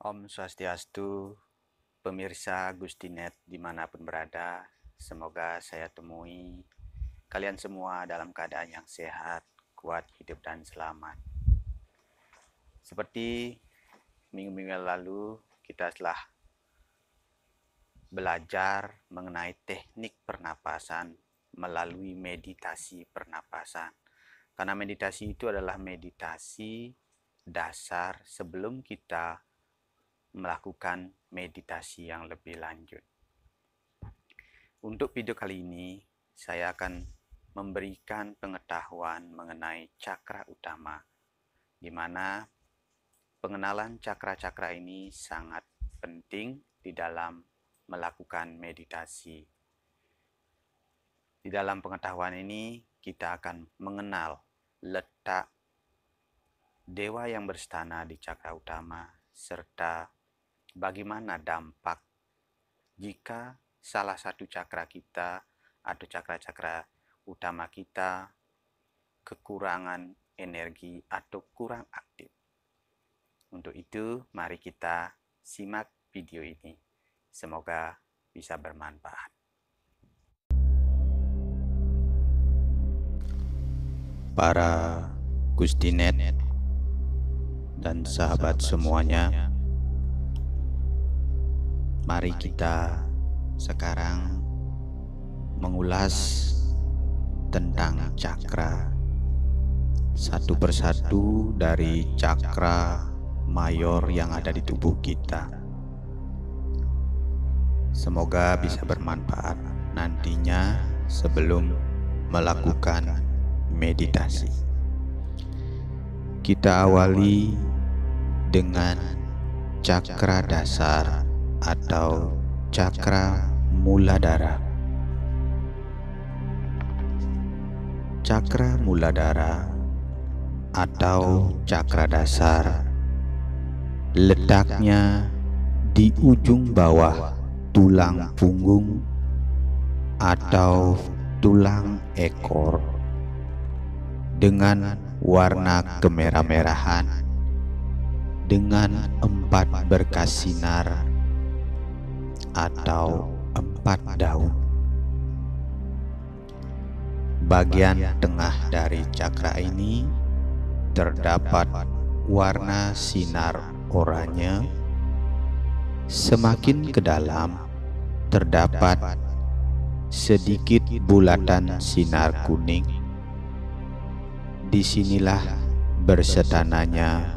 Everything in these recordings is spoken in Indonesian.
Om Swastiastu, pemirsa Gustinet dimanapun berada, semoga saya temui kalian semua dalam keadaan yang sehat, kuat, hidup, dan selamat. Seperti minggu-minggu lalu, kita telah belajar mengenai teknik pernapasan melalui meditasi pernapasan. Karena meditasi itu adalah meditasi dasar sebelum kita melakukan meditasi yang lebih lanjut. Untuk video kali ini, saya akan memberikan pengetahuan mengenai cakra utama, di mana pengenalan cakra-cakra ini sangat penting di dalam melakukan meditasi. Di dalam pengetahuan ini, kita akan mengenal letak dewa yang berstana di cakra utama, serta bagaimana dampak jika salah satu cakra kita atau cakra-cakra utama kita kekurangan energi atau kurang aktif. Untuk itu, mari kita simak video ini. Semoga bisa bermanfaat. Para Gustinet dan sahabat semuanya, mari kita sekarang mengulas tentang cakra satu persatu dari cakra mayor yang ada di tubuh kita. Semoga bisa bermanfaat nantinya sebelum melakukan meditasi. Kita awali dengan cakra dasar atau cakra muladhara. Cakra muladhara atau cakra dasar letaknya di ujung bawah tulang punggung atau tulang ekor dengan warna kemerah-merahan dengan 4 berkas sinar atau 4 daun. Bagian tengah dari cakra ini terdapat warna sinar oranye. Semakin ke dalam terdapat sedikit bulatan sinar kuning. Disinilah bersetananya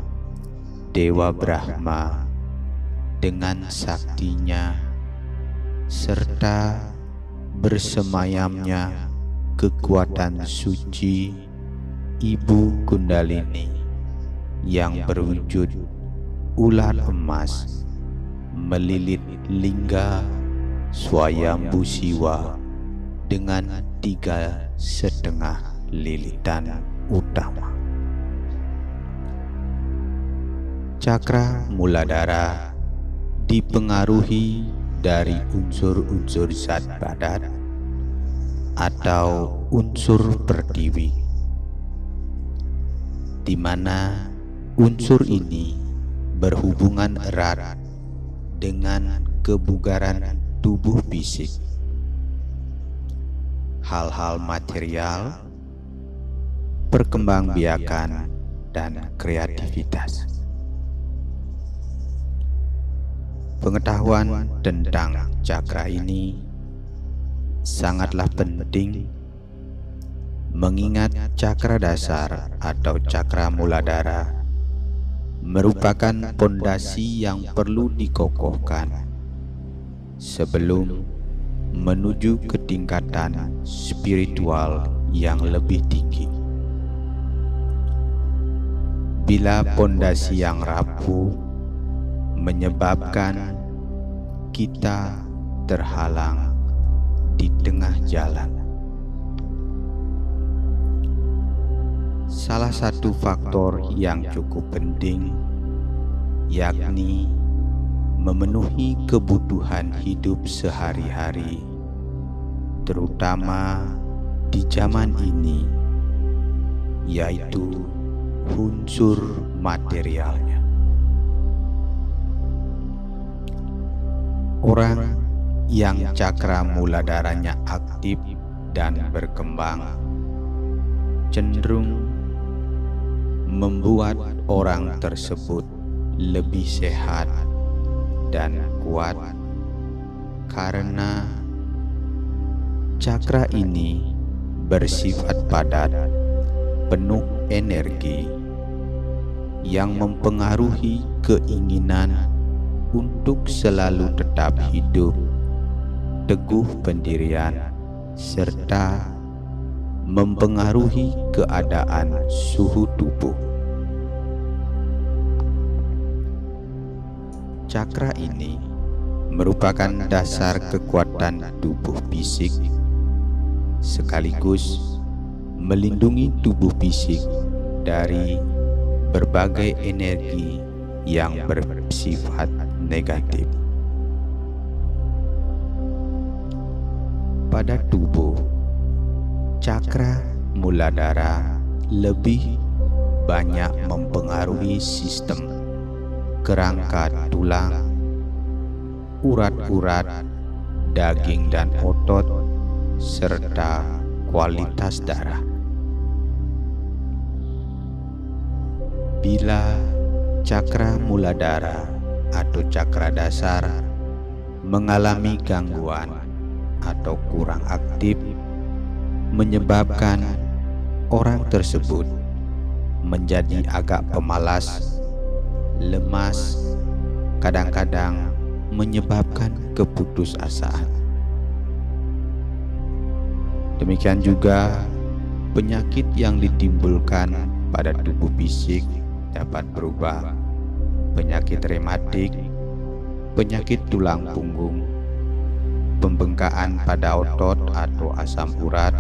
Dewa Brahma dengan saktinya serta bersemayamnya kekuatan suci Ibu Kundalini yang berwujud ular emas melilit lingga Swayambhu Siwa dengan 3,5 lilitan utama. Cakra muladhara dipengaruhi dari unsur-unsur zat badan atau unsur pertiwi, di mana unsur ini berhubungan erat dengan kebugaran tubuh fisik, hal-hal material, perkembangbiakan, dan kreativitas. Pengetahuan tentang cakra ini sangatlah penting, mengingat cakra dasar atau cakra muladhara merupakan pondasi yang perlu dikokohkan sebelum menuju ke tingkatan spiritual yang lebih tinggi. Bila pondasi yang rapuh menyebabkan kita terhalang di tengah jalan. Salah satu faktor yang cukup penting yakni memenuhi kebutuhan hidup sehari-hari, terutama di zaman ini, yaitu unsur materialnya. Orang yang cakra muladaranya aktif dan berkembang cenderung membuat orang tersebut lebih sehat dan kuat karena cakra ini bersifat padat, penuh energi yang mempengaruhi keinginan untuk selalu tetap hidup, teguh pendirian, serta mempengaruhi keadaan suhu tubuh. Cakra ini merupakan dasar kekuatan tubuh fisik, sekaligus melindungi tubuh fisik dari berbagai energi yang bersifat negatif. Pada tubuh, cakra muladhara lebih banyak mempengaruhi sistem kerangka tulang, urat-urat, daging dan otot, serta kualitas darah. Bila cakra muladhara atau cakra dasar mengalami gangguan atau kurang aktif, menyebabkan orang tersebut menjadi agak pemalas, lemas, kadang-kadang menyebabkan keputusasaan. Demikian juga penyakit yang ditimbulkan pada tubuh fisik dapat berubah: penyakit rematik, penyakit tulang punggung, pembengkakan pada otot atau asam urat,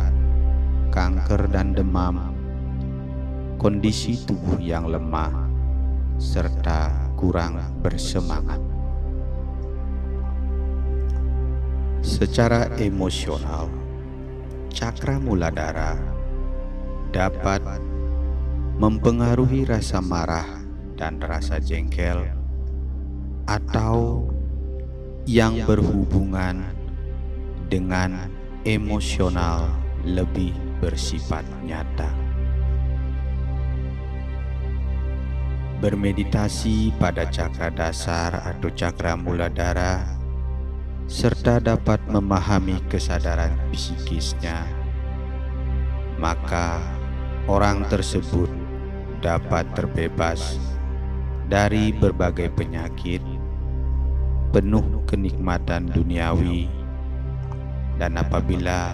kanker dan demam, kondisi tubuh yang lemah, serta kurang bersemangat. Secara emosional, cakra muladhara dapat mempengaruhi rasa marah dan rasa jengkel atau yang berhubungan dengan emosional lebih bersifat nyata. Bermeditasi pada cakra dasar atau cakra muladhara serta dapat memahami kesadaran psikisnya, maka orang tersebut dapat terbebas dari berbagai penyakit, penuh kenikmatan duniawi, dan apabila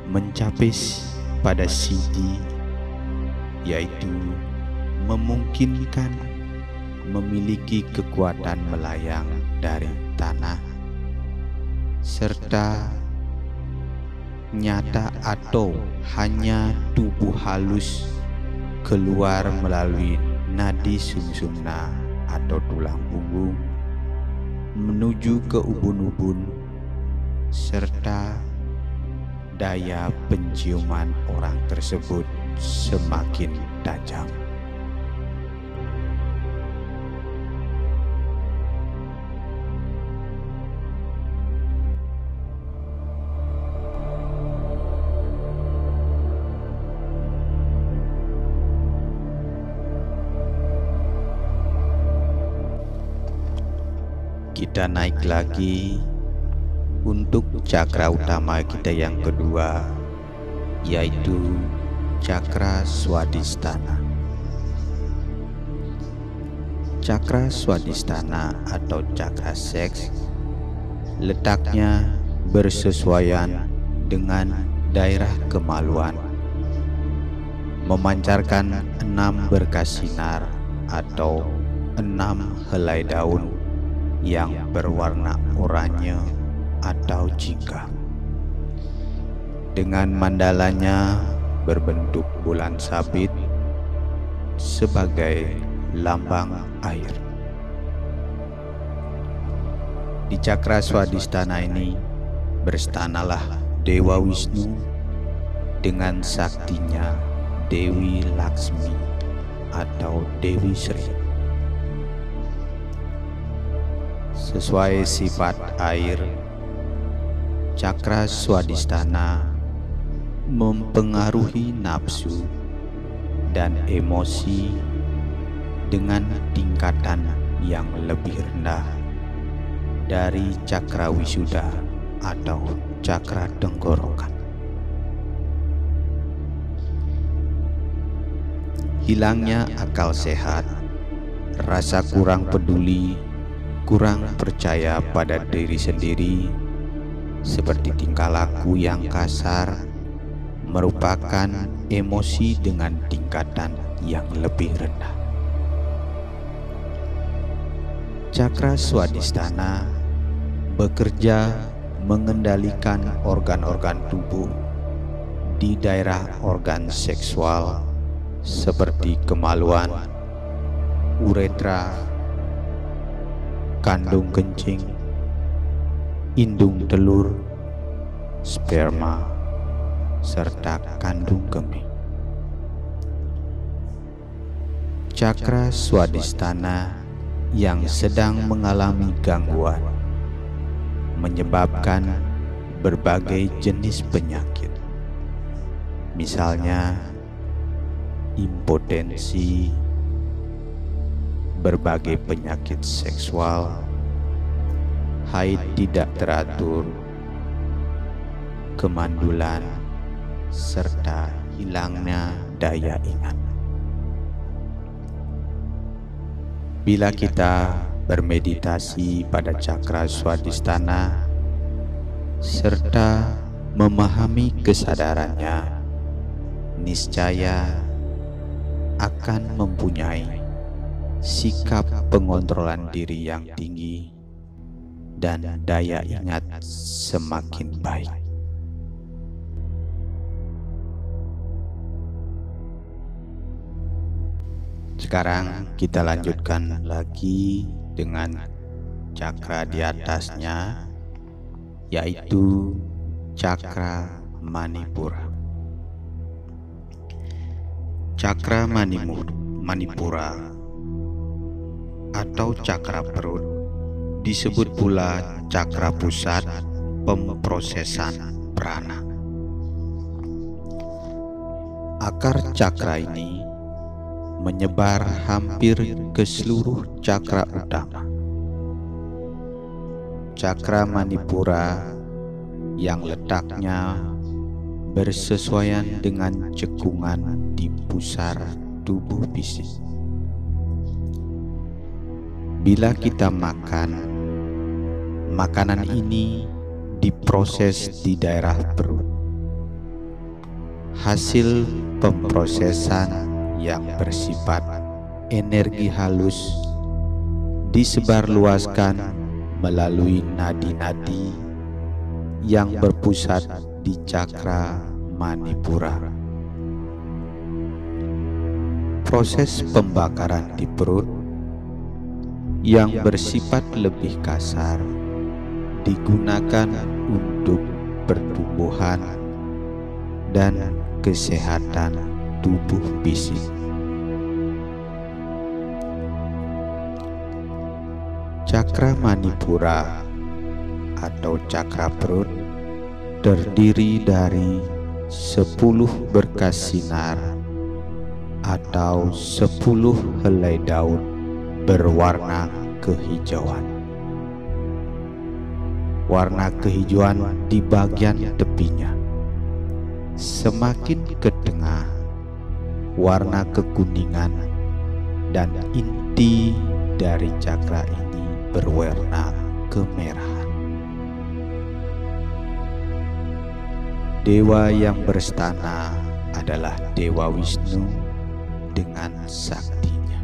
mencapai pada siddhi, yaitu memungkinkan memiliki kekuatan melayang dari tanah, serta nyata atau hanya tubuh halus keluar melalui nadi sumsumna atau tulang punggung menuju ke ubun-ubun, serta daya penciuman orang tersebut semakin tajam. Kita naik lagi untuk cakra utama kita yang kedua, yaitu cakra swadhisthana. Cakra swadhisthana atau cakra seks letaknya bersesuaian dengan daerah kemaluan, memancarkan 6 berkas sinar atau 6 helai daun yang berwarna oranye atau jingga, dengan mandalanya berbentuk bulan sabit sebagai lambang air. Di cakra swadhisthana ini berstanalah Dewa Wisnu dengan saktinya Dewi Laksmi atau Dewi Sri. Sesuai sifat air, cakra swadhisthana mempengaruhi nafsu dan emosi dengan tingkatan yang lebih rendah dari cakra wisuda atau cakra tenggorokan. Hilangnya akal sehat, rasa kurang peduli, kurang percaya pada diri sendiri, seperti tingkah laku yang kasar, merupakan emosi dengan tingkatan yang lebih rendah. Cakra swadhisthana bekerja mengendalikan organ-organ tubuh di daerah organ seksual seperti kemaluan, uretra, kandung kencing, indung telur, sperma, serta kandung kemih. Cakra swadhisthana yang sedang mengalami gangguan menyebabkan berbagai jenis penyakit, misalnya impotensi, berbagai penyakit seksual, haid tidak teratur, kemandulan, serta hilangnya daya ingat. Bila kita bermeditasi pada cakra swadhisthana serta memahami kesadarannya, niscaya akan mempunyai sikap pengontrolan diri yang tinggi dan daya ingat semakin baik. Sekarang kita lanjutkan lagi dengan cakra di atasnya, yaitu cakra manipura. Cakra manipura atau cakra perut disebut pula cakra pusat pemprosesan prana. Akar cakra ini menyebar hampir ke seluruh cakra utama. Cakra manipura yang letaknya bersesuaian dengan cekungan di pusar tubuh fisik. Bila kita makan, makanan ini diproses di daerah perut. Hasil pemprosesan yang bersifat energi halus disebarluaskan melalui nadi-nadi yang berpusat di cakra manipura. Proses pembakaran di perut yang bersifat lebih kasar digunakan untuk pertumbuhan dan kesehatan tubuh fisik. Cakra manipura atau cakra perut terdiri dari 10 berkas sinar atau 10 helai daun berwarna kehijauan. Warna kehijauan di bagian tepinya. Semakin ke tengah, warna kekuningan, dan inti dari cakra ini berwarna kemerahan. Dewa yang berstana adalah Dewa Wisnu dengan saktinya.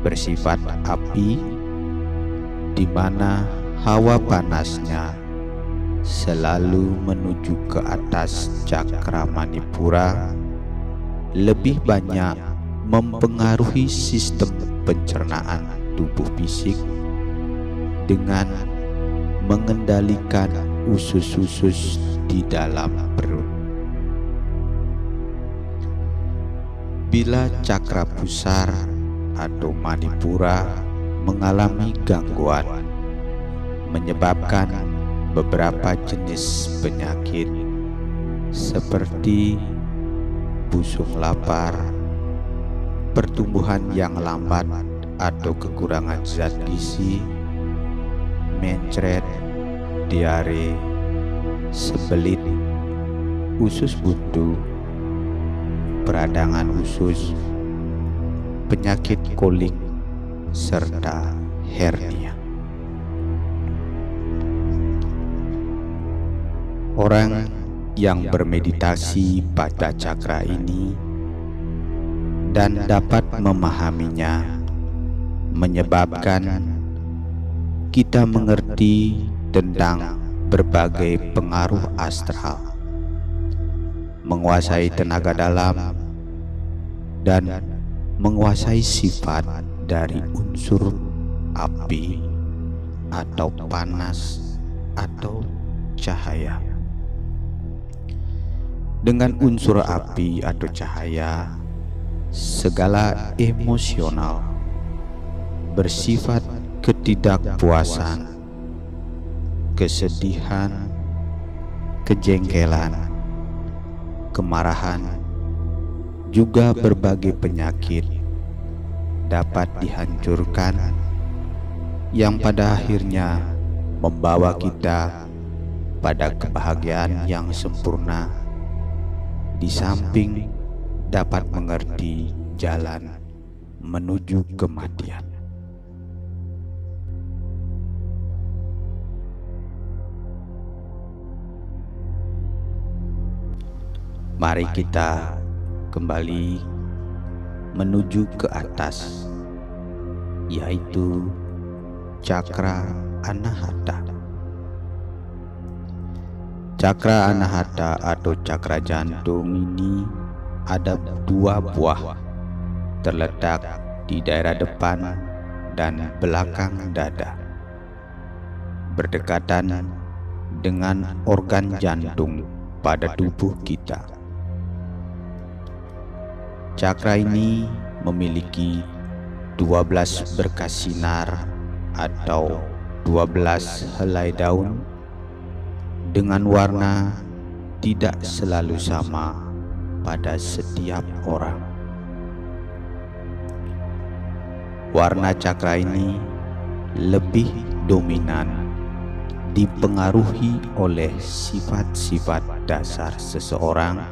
Bersifat api, di mana hawa panasnya selalu menuju ke atas cakra manipura, lebih banyak mempengaruhi sistem pencernaan tubuh fisik dengan mengendalikan usus-usus di dalam perut. Bila cakra pusar atau manipura mengalami gangguan, menyebabkan beberapa jenis penyakit seperti busung lapar, pertumbuhan yang lambat atau kekurangan zat gizi, mencret, diare, sebelit, usus buntu, peradangan usus, penyakit kolik, serta hernia. Orang yang bermeditasi pada cakra ini dan dapat memahaminya menyebabkan kita mengerti tentang berbagai pengaruh astral, menguasai tenaga dalam, dan menguasai sifat dari unsur api atau panas atau cahaya. Dengan unsur api atau cahaya, segala emosional bersifat ketidakpuasan, kesedihan, kejengkelan, kemarahan, juga berbagai penyakit dapat dihancurkan, yang pada akhirnya membawa kita pada kebahagiaan yang sempurna, di samping dapat mengerti jalan menuju kematian. Mari kita kembali menuju ke atas, yaitu cakra anahata. Cakra anahata atau cakra jantung ini ada 2 buah, terletak di daerah depan dan belakang dada, berdekatan dengan organ jantung pada tubuh kita. Cakra ini memiliki 12 berkas sinar atau 12 helai daun dengan warna tidak selalu sama pada setiap orang. Warna cakra ini lebih dominan dipengaruhi oleh sifat-sifat dasar seseorang,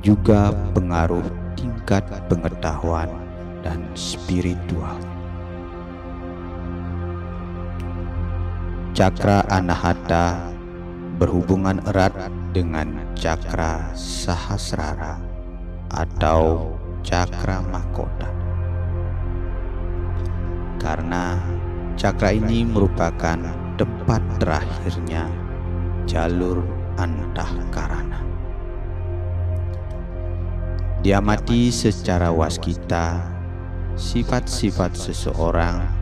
juga pengaruh tingkat pengetahuan dan spiritual. Cakra anahata berhubungan erat dengan cakra sahasrara atau cakra mahkota, karena cakra ini merupakan tempat terakhirnya jalur antahkarana. Diamati secara waskita, sifat-sifat seseorang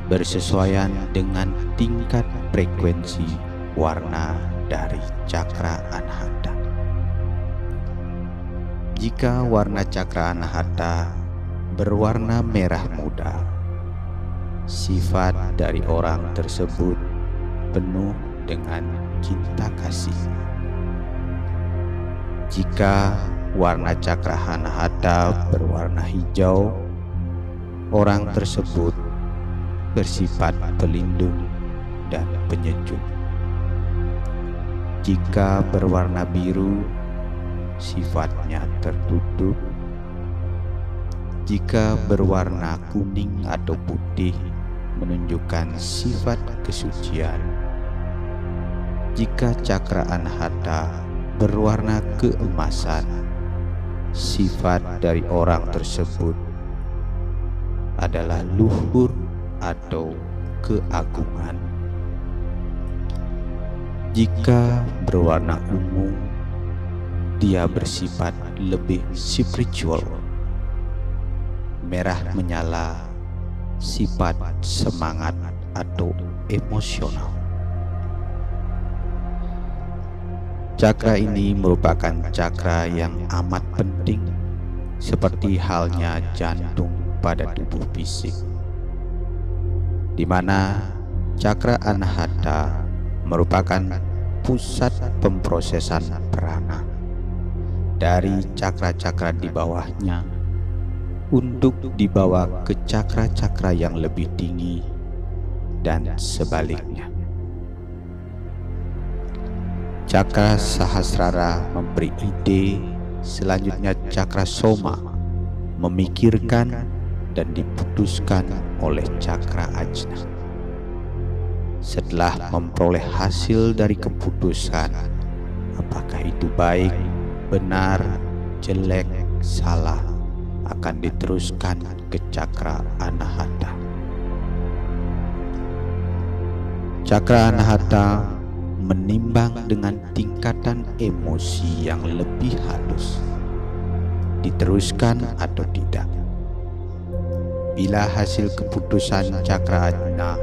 bersesuaian dengan tingkat frekuensi warna dari cakra anahata. Jika warna cakra anahata berwarna merah muda, sifat dari orang tersebut penuh dengan cinta kasih. Jika warna cakra anahata berwarna hijau, orang tersebut bersifat pelindung dan penyejuk. Jika berwarna biru, sifatnya tertutup. Jika berwarna kuning atau putih, menunjukkan sifat kesucian. Jika cakra anahata berwarna keemasan, sifat dari orang tersebut adalah luhur atau keagungan. Jika berwarna ungu, dia bersifat lebih spiritual. Merah menyala, sifat semangat atau emosional. Cakra ini merupakan cakra yang amat penting, seperti halnya jantung pada tubuh fisik. di mana cakra anahata merupakan pusat pemrosesan prana dari cakra-cakra di bawahnya untuk dibawa ke cakra-cakra yang lebih tinggi dan sebaliknya. Cakra Sahasrara memberi ide, selanjutnya cakra Soma memikirkan dan diputuskan oleh cakra Ajna. Setelah memperoleh hasil dari keputusan, apakah itu baik, benar, jelek, salah, akan diteruskan ke cakra Anahata. Cakra Anahata menimbang dengan tingkatan emosi yang lebih halus, diteruskan atau tidak. Bila hasil keputusan cakra Ajna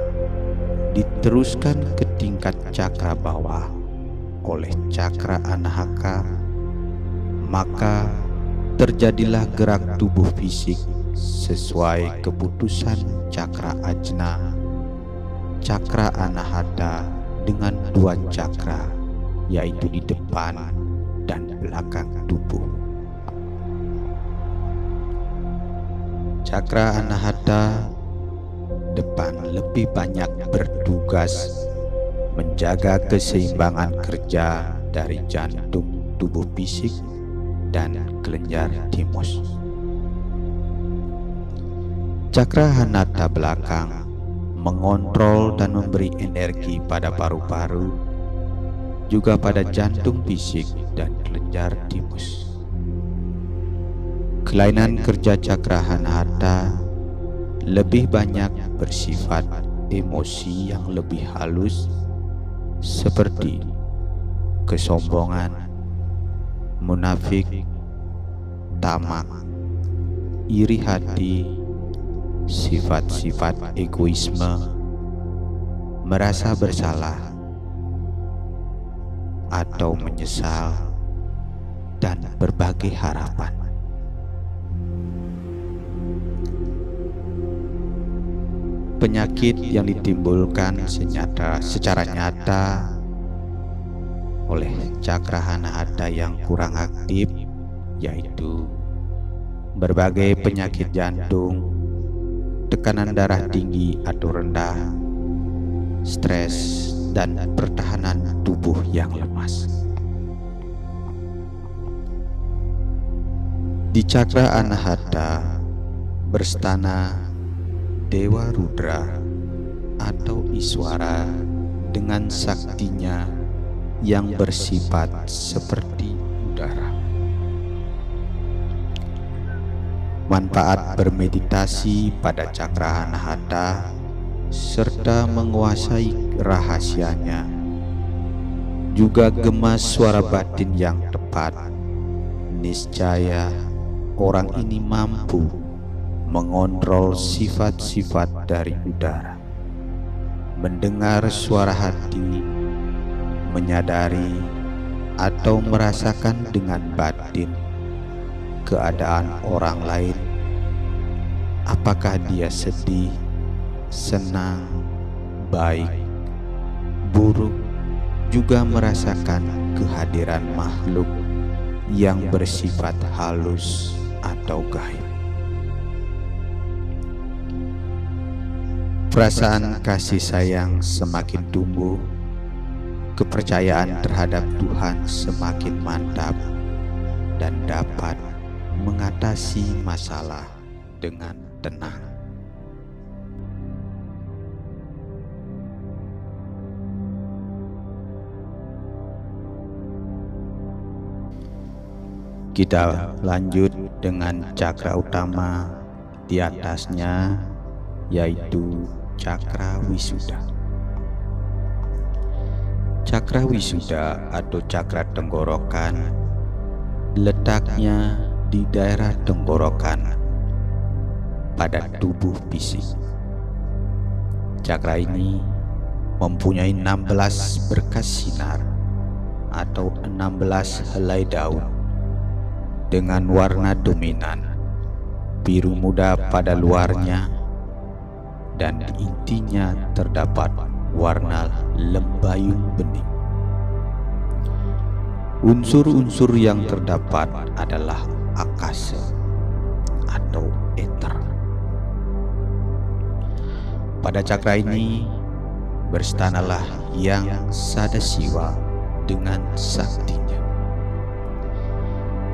diteruskan ke tingkat cakra bawah oleh cakra Anahaka, maka terjadilah gerak tubuh fisik sesuai keputusan cakra Ajna, cakra Anahata dengan dua cakra, yaitu di depan dan belakang tubuh. Cakra Anahata depan lebih banyak bertugas menjaga keseimbangan kerja dari jantung tubuh fisik dan kelenjar timus. Cakra Anahata belakang mengontrol dan memberi energi pada paru-paru, juga pada jantung fisik dan kelenjar timus. Kelainan kerja cakra Anahata lebih banyak bersifat emosi yang lebih halus, seperti kesombongan, munafik, tamak, iri hati, sifat-sifat egoisme, merasa bersalah atau menyesal, dan berbagai harapan. Penyakit yang ditimbulkan secara nyata oleh cakra Anahata yang kurang aktif, yaitu berbagai penyakit jantung, tekanan darah tinggi atau rendah, stres, dan pertahanan tubuh yang lemas. Di cakra Anahata berstana Dewa Rudra atau Iswara dengan saktinya yang bersifat seperti udara. Manfaat bermeditasi pada cakra Anahata serta menguasai rahasianya, juga gemas suara batin yang tepat, niscaya orang ini mampu mengontrol sifat-sifat dari udara, mendengar suara hati, menyadari atau merasakan dengan batin keadaan orang lain, apakah dia sedih, senang, baik, buruk, juga merasakan kehadiran makhluk yang bersifat halus atau gaib. Perasaan kasih sayang semakin tumbuh, kepercayaan terhadap Tuhan semakin mantap, dan dapat mengatasi masalah dengan tenang. Kita lanjut dengan cakra utama di atasnya, yaitu cakra wisuda. Cakra wisuda atau cakra tenggorokan letaknya di daerah tenggorokan pada tubuh fisik. Cakra ini mempunyai 16 berkas sinar atau 16 helai daun dengan warna dominan biru muda pada luarnya dan di intinya terdapat warna lembayung bening. Unsur-unsur yang terdapat adalah akasa atau eter. Pada cakra ini berstanalah yang Sadasiwa dengan saktinya.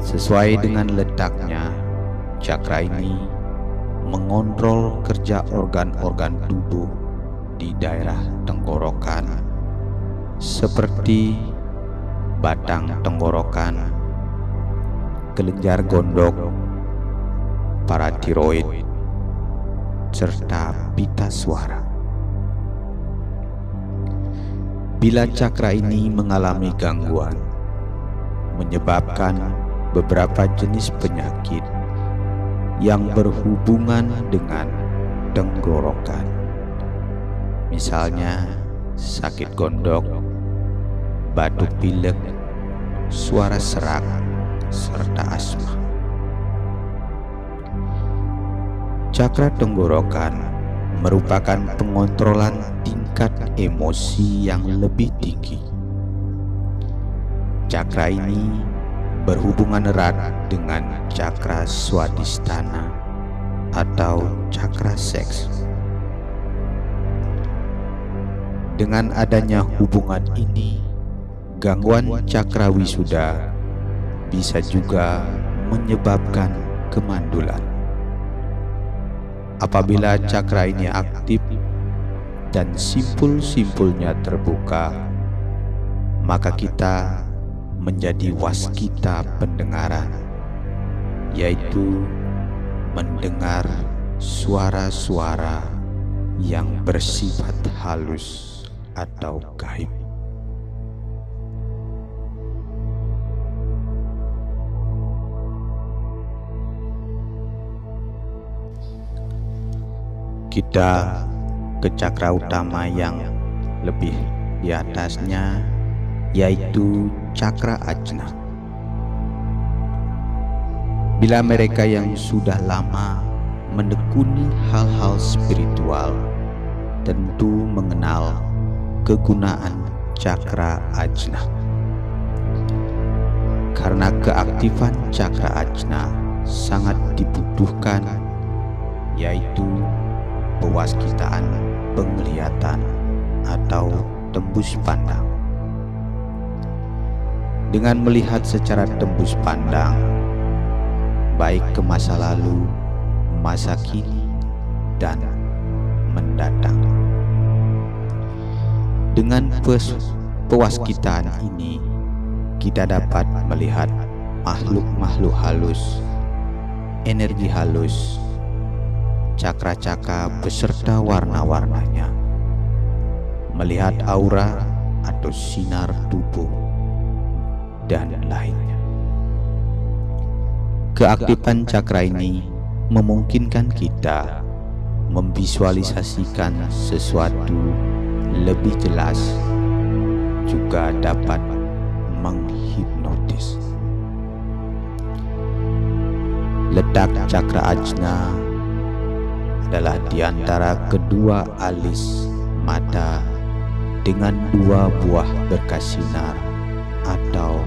Sesuai dengan letaknya, cakra ini mengontrol kerja organ-organ tubuh di daerah tenggorokan seperti batang tenggorokan, kelenjar gondok, paratiroid, serta pita suara. Bila cakra ini mengalami gangguan, menyebabkan beberapa jenis penyakit yang berhubungan dengan tenggorokan, misalnya sakit gondok, batuk pilek, suara serak, serta asma. Cakra tenggorokan merupakan pengontrolan tingkat emosi yang lebih tinggi. Cakra ini berhubungan erat dengan cakra swadhisthana atau cakra seks. Dengan adanya hubungan ini, gangguan cakra wisuda bisa juga menyebabkan kemandulan. Apabila cakra ini aktif dan simpul-simpulnya terbuka, maka kita menjadi waskita pendengaran, yaitu mendengar suara-suara yang bersifat halus atau gaib. Kita ke cakra utama yang lebih di atasnya, yaitu cakra ajna. Bila mereka yang sudah lama menekuni hal-hal spiritual tentu mengenal kegunaan cakra ajna. Karena keaktifan cakra ajna sangat dibutuhkan, yaitu pewaskitaan penglihatan atau tembus pandang. Dengan melihat secara tembus pandang, baik ke masa lalu, masa kini, dan mendatang. Dengan pewaskitaan ini, kita dapat melihat makhluk-makhluk halus, energi halus, cakra-cakra beserta warna-warnanya, melihat aura atau sinar tubuh, dan lainnya. Keaktifan cakra ini memungkinkan kita memvisualisasikan sesuatu lebih jelas, juga dapat menghipnotis. Letak cakra ajna adalah di antara kedua alis mata dengan dua buah berkas sinar atau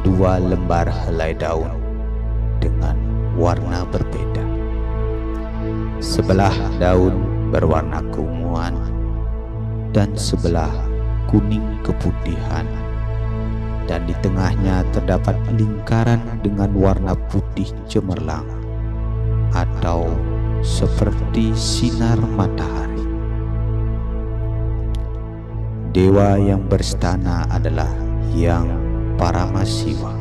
dua lembar helai daun dengan warna berbeda. Sebelah daun berwarna keunguan dan sebelah kuning keputihan, dan di tengahnya terdapat lingkaran dengan warna putih cemerlang atau seperti sinar matahari. Dewa yang berstana adalah Yang Paramasiwa.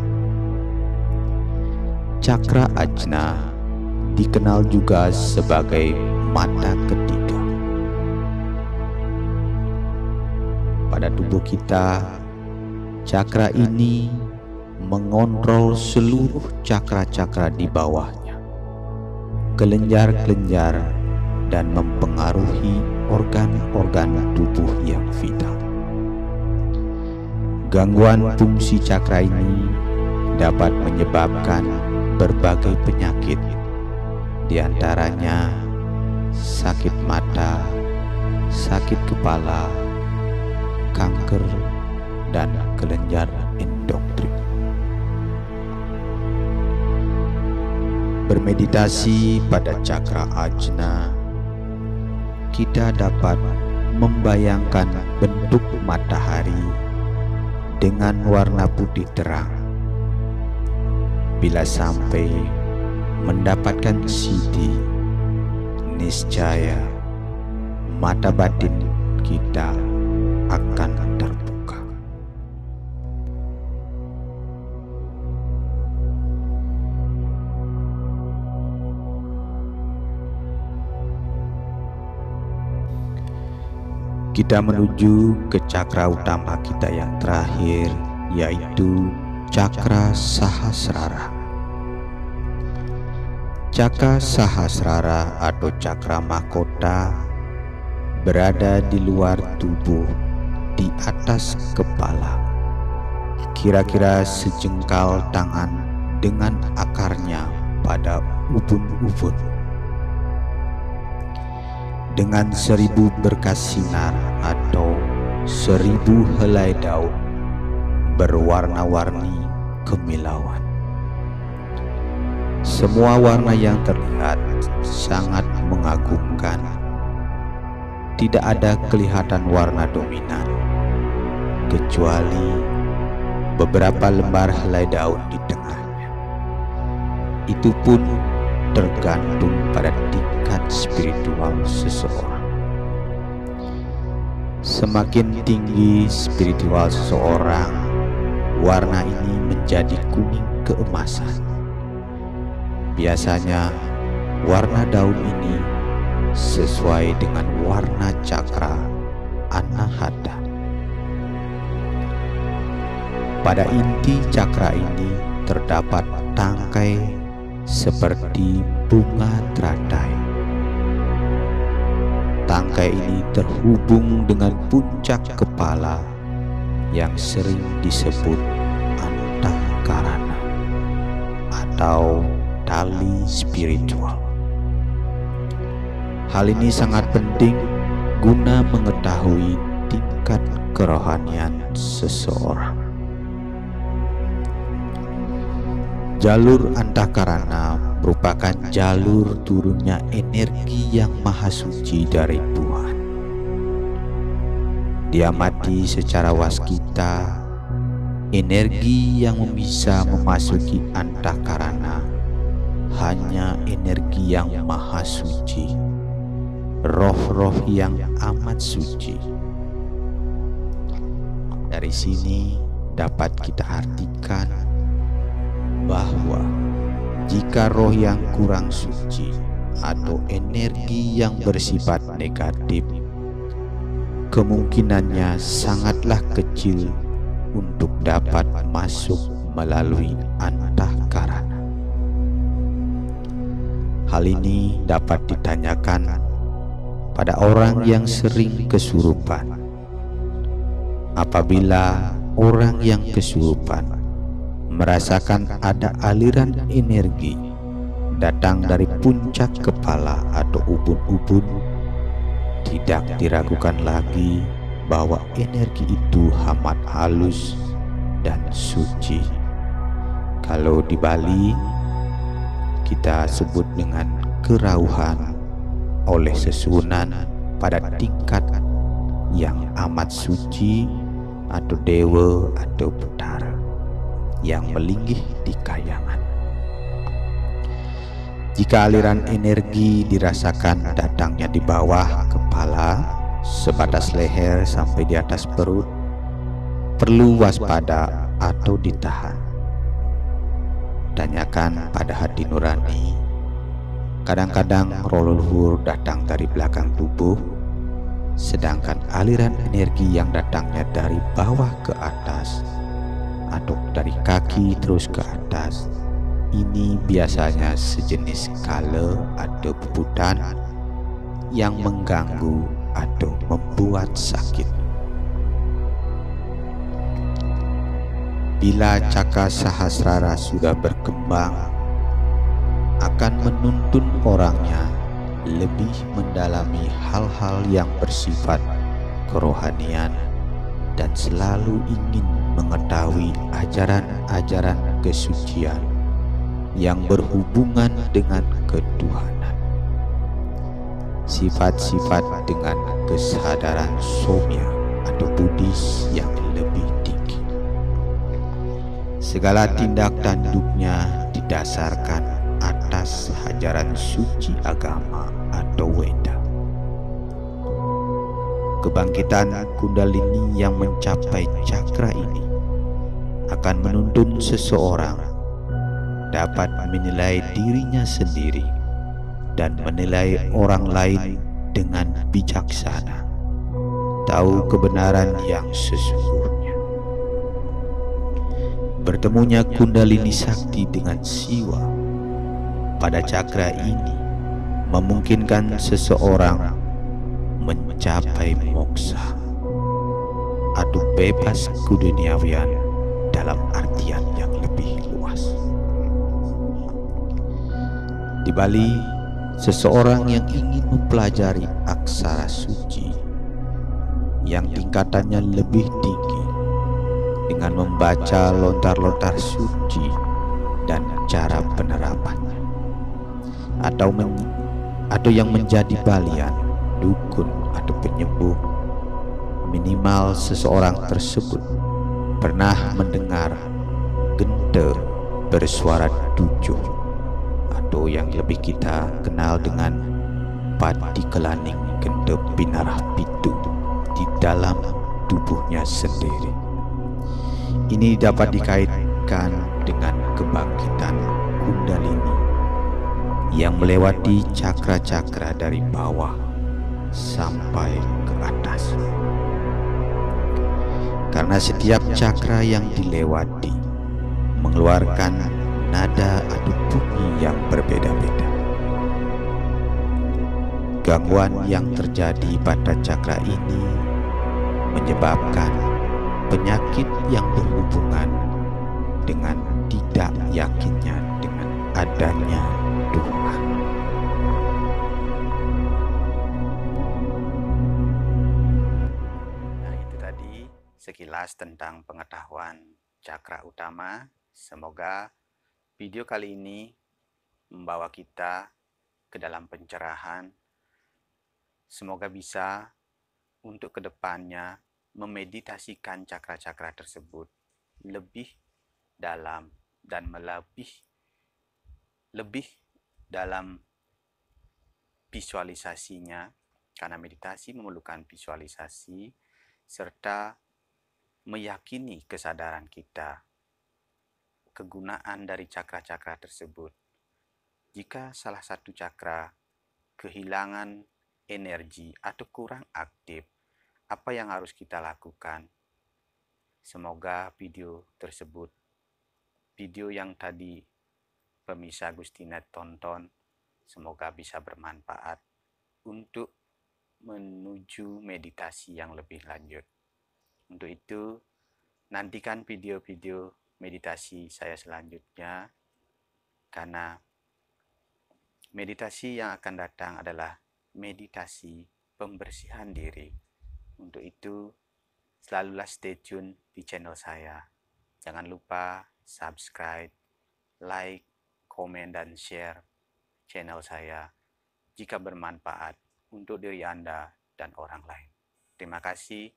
Cakra ajna dikenal juga sebagai mata ketiga. Pada tubuh kita, cakra ini mengontrol seluruh cakra-cakra di bawahnya, kelenjar-kelenjar, dan mempengaruhi organ-organ tubuh yang vital. Gangguan fungsi cakra ini dapat menyebabkan berbagai penyakit, di antaranya sakit mata, sakit kepala, kanker, dan kelenjar endoktrin. Bermeditasi pada cakra ajna, kita dapat membayangkan bentuk matahari dengan warna putih terang. Bila sampai mendapatkan siddhi, niscaya mata batin kita akan terbuka. Kita menuju ke cakra utama kita yang terakhir, yaitu cakra Sahasrara. Cakra Sahasrara atau cakra mahkota berada di luar tubuh, di atas kepala, kira-kira sejengkal tangan dengan akarnya pada ubun-ubun. Dengan 1000 berkas sinar atau 1000 helai daun berwarna-warni kemilauan. Semua warna yang terlihat sangat mengagumkan. Tidak ada kelihatan warna dominan, kecuali beberapa lembar helai daun di tengahnya. Itu pun tergantung pada tingkat spiritual seseorang. Semakin tinggi spiritual seseorang, warna ini menjadi kuning keemasan. Biasanya warna daun ini sesuai dengan warna cakra Anahata. Pada inti cakra ini terdapat tangkai seperti bunga teratai. Tangkai ini terhubung dengan puncak kepala yang sering disebut antahkarana atau tali spiritual. Hal ini sangat penting guna mengetahui tingkat kerohanian seseorang. Jalur antahkarana merupakan jalur turunnya energi yang maha suci dari Tuhan. Diamati secara waskita, energi yang bisa memasuki antahkarana hanya energi yang maha suci, roh-roh yang amat suci. Dari sini dapat kita artikan bahwa jika roh yang kurang suci atau energi yang bersifat negatif, kemungkinannya sangatlah kecil untuk dapat masuk melalui antahkarana. Hal ini dapat ditanyakan pada orang yang sering kesurupan. Apabila orang yang kesurupan merasakan ada aliran energi datang dari puncak kepala atau ubun-ubun, tidak diragukan lagi bahwa energi itu amat halus dan suci. Kalau di Bali kita sebut dengan kerauhan oleh sesunan pada tingkat yang amat suci atau dewa atau betara yang melinggih di kayangan. Jika aliran energi dirasakan datangnya di bawah kepala sebatas leher sampai di atas perut, perlu waspada atau ditahan. Tanyakan pada hati nurani. Kadang-kadang roh leluhur datang dari belakang tubuh, sedangkan aliran energi yang datangnya dari bawah ke atas atau dari kaki terus ke atas, ini biasanya sejenis kala atau puputan yang mengganggu atau membuat sakit. Bila cakra Sahasrara sudah berkembang, akan menuntun orangnya lebih mendalami hal-hal yang bersifat kerohanian dan selalu ingin mengetahui ajaran-ajaran kesucian yang berhubungan dengan ketuhanan. Sifat-sifat dengan kesadaran Somya atau Buddhis yang lebih tinggi. Segala tindak tanduknya didasarkan atas ajaran suci agama atau Weda. Kebangkitan Kundalini yang mencapai cakra ini akan menuntun seseorang dapat menilai dirinya sendiri dan menilai orang lain dengan bijaksana, tahu kebenaran yang sesungguhnya. Bertemunya Kundalini Sakti dengan Siwa pada cakra ini memungkinkan seseorang mencapai moksa atau bebas keduniawian dalam artian yang lebih luas. Di Bali, seseorang yang ingin mempelajari aksara suci yang tingkatannya lebih tinggi dengan membaca lontar-lontar suci dan cara penerapannya, atau yang menjadi balian, dukun atau penyembuh, minimal seseorang tersebut pernah mendengar gente bersuara tujuh, atau yang lebih kita kenal dengan pati kelaning gente pinarah pitu di dalam tubuhnya sendiri. Ini dapat dikaitkan dengan kebangkitan Kundalini yang melewati cakra-cakra dari bawah sampai ke atas. Karena setiap cakra yang dilewati mengeluarkan nada atau bunyi yang berbeda-beda. Gangguan yang terjadi pada cakra ini menyebabkan penyakit yang berhubungan dengan tidak yakinnya dengan adanya Tuhan. Nah, itu tadi sekilas tentang pengetahuan cakra utama. Semoga video kali ini membawa kita ke dalam pencerahan. Semoga bisa untuk kedepannya memeditasikan cakra-cakra tersebut lebih dalam dan lebih dalam visualisasinya, karena meditasi memerlukan visualisasi serta meyakini kesadaran kita kegunaan dari cakra-cakra tersebut. Jika salah satu cakra kehilangan energi atau kurang aktif, apa yang harus kita lakukan? Semoga video tersebut, video yang tadi pemirsa Gustinet tonton, semoga bisa bermanfaat untuk menuju meditasi yang lebih lanjut. Untuk itu, nantikan video-video meditasi saya selanjutnya, karena meditasi yang akan datang adalah meditasi pembersihan diri. Untuk itu, selalulah stay tune di channel saya. Jangan lupa subscribe, like, komen, dan share channel saya jika bermanfaat untuk diri Anda dan orang lain. Terima kasih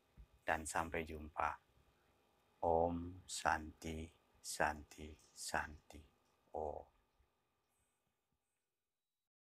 dan sampai jumpa. Om Santi, Santi, Santi. Om.